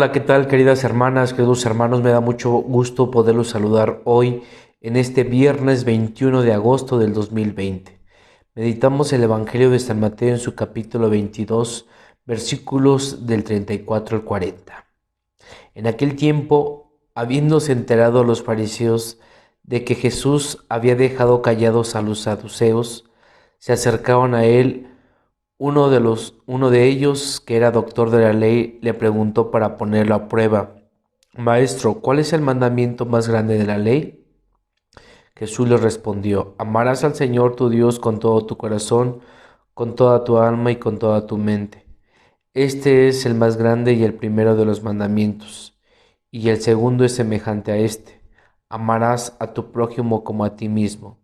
Hola, ¿qué tal, queridas hermanas, queridos hermanos? Me da mucho gusto poderlos saludar hoy en este viernes 21 de agosto del 2020. Meditamos el Evangelio de San Mateo en su capítulo 22, versículos del 34 al 40. En aquel tiempo, habiéndose enterado los fariseos de que Jesús había dejado callados a los saduceos, se acercaron a él. Uno de ellos, que era doctor de la ley, le preguntó para ponerlo a prueba: Maestro, ¿cuál es el mandamiento más grande de la ley? Jesús le respondió: Amarás al Señor tu Dios con todo tu corazón, con toda tu alma y con toda tu mente. Este es el más grande y el primero de los mandamientos. Y el segundo es semejante a este: amarás a tu prójimo como a ti mismo.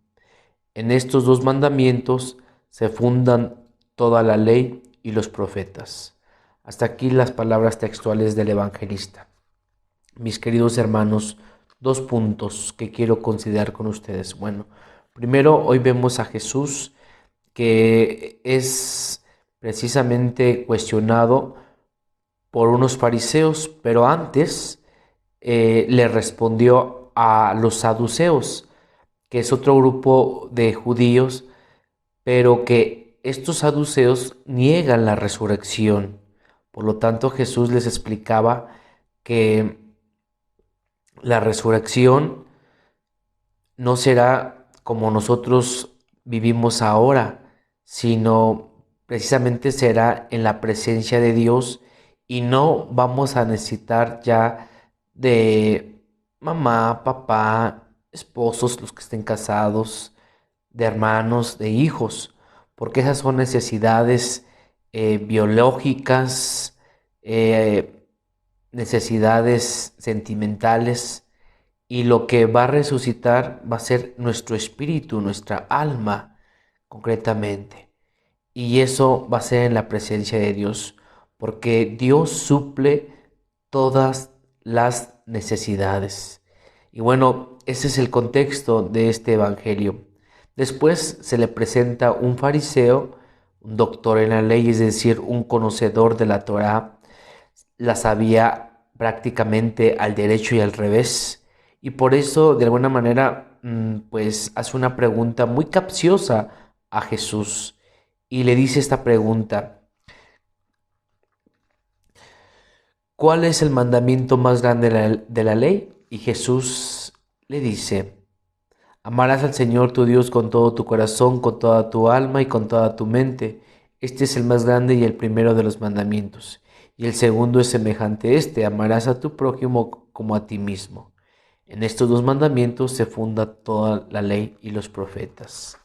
En estos dos mandamientos se fundan toda la ley y los profetas. Hasta aquí las palabras textuales del evangelista. Mis queridos hermanos, dos puntos que quiero considerar con ustedes. Bueno, primero, hoy vemos a Jesús, que es precisamente cuestionado por unos fariseos, pero antes le respondió a los saduceos, que es otro grupo de judíos, pero que estos saduceos niegan la resurrección. Por lo tanto, Jesús les explicaba que la resurrección no será como nosotros vivimos ahora, sino precisamente será en la presencia de Dios, y no vamos a necesitar ya de mamá, papá, esposos, los que estén casados, de hermanos, de hijos, porque esas son necesidades biológicas, necesidades sentimentales, y lo que va a resucitar va a ser nuestro espíritu, nuestra alma, concretamente. Y eso va a ser en la presencia de Dios, porque Dios suple todas las necesidades. Y bueno, ese es el contexto de este evangelio. Después se le presenta un fariseo, un doctor en la ley, es decir, un conocedor de la Torá. La sabía prácticamente al derecho y al revés, y por eso de alguna manera pues hace una pregunta muy capciosa a Jesús, y le dice esta pregunta: ¿cuál es el mandamiento más grande de la ley? Y Jesús le dice: amarás al Señor tu Dios con todo tu corazón, con toda tu alma y con toda tu mente. Este es el más grande y el primero de los mandamientos. Y el segundo es semejante a este: amarás a tu prójimo como a ti mismo. En estos dos mandamientos se funda toda la ley y los profetas.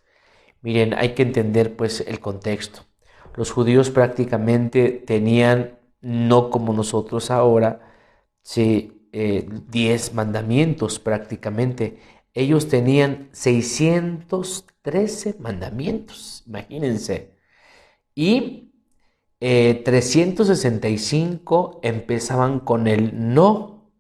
Miren, hay que entender pues el contexto. Los judíos prácticamente tenían, no como nosotros ahora, sí, 10 mandamientos prácticamente. Ellos tenían 613 mandamientos, imagínense. Y 365 empezaban con el no,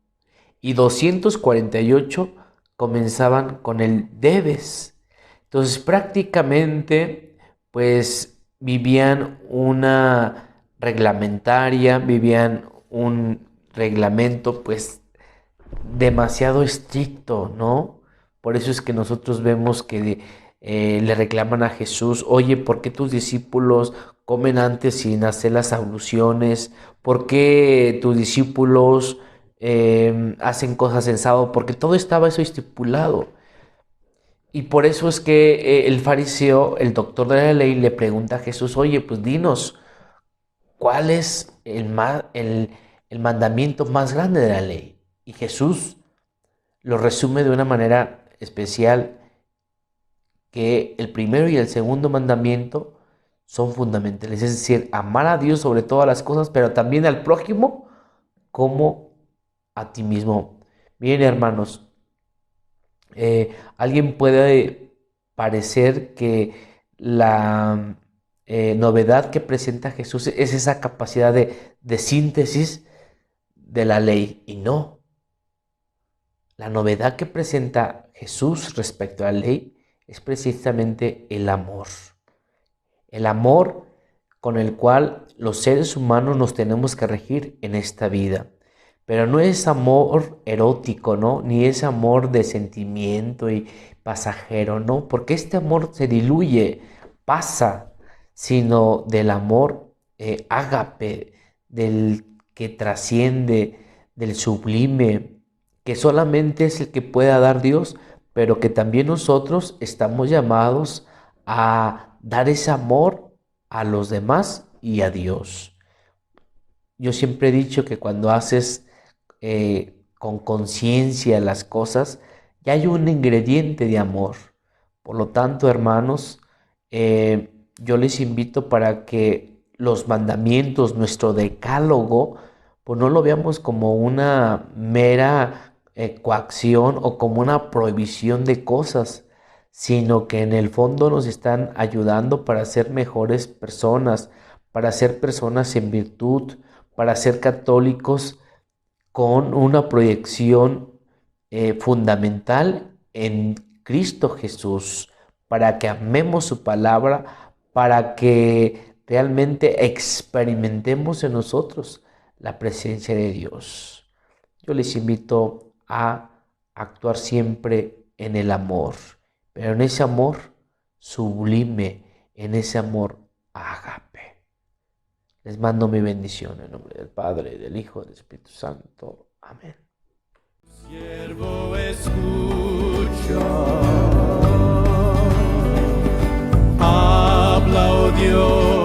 y 248 comenzaban con el debes. Entonces prácticamente pues vivían una reglamentaria, vivían un reglamento pues demasiado estricto, ¿no? Por eso es que nosotros vemos que le reclaman a Jesús: oye, ¿por qué tus discípulos comen antes sin hacer las abluciones? ¿Por qué tus discípulos hacen cosas en sábado? Porque todo estaba eso estipulado. Y por eso es que el fariseo, el doctor de la ley, le pregunta a Jesús: oye, pues dinos, ¿cuál es el mandamiento más grande de la ley? Y Jesús lo resume de una manera especial, que el primero y el segundo mandamiento son fundamentales, es decir, amar a Dios sobre todas las cosas, pero también al prójimo como a ti mismo. Miren, hermanos, alguien puede parecer que la novedad que presenta Jesús es esa capacidad de síntesis de la ley, y no. La novedad que presenta Jesús respecto a la ley es precisamente el amor. El amor con el cual los seres humanos nos tenemos que regir en esta vida. pero no es amor erótico, ¿no? Ni es amor de sentimiento y pasajero, ¿no? Porque este amor se diluye, pasa, sino del amor ágape, del que trasciende, del sublime, que solamente es el que pueda dar Dios, pero que también nosotros estamos llamados a dar ese amor a los demás y a Dios. Yo siempre he dicho que cuando haces con conciencia las cosas, ya hay un ingrediente de amor. Por lo tanto, hermanos, yo les invito para que los mandamientos, nuestro decálogo, pues no lo veamos como una mera coacción o como una prohibición de cosas, sino que en el fondo nos están ayudando para ser mejores personas, para ser personas en virtud, para ser católicos con una proyección fundamental en Cristo Jesús, para que amemos su palabra, para que realmente experimentemos en nosotros la presencia de Dios. Yo les invito a actuar siempre en el amor, pero en ese amor sublime, en ese amor ágape. Les mando mi bendición en nombre del Padre, del Hijo y del Espíritu Santo. Amén. Siervo escucha, habla, oh Dios.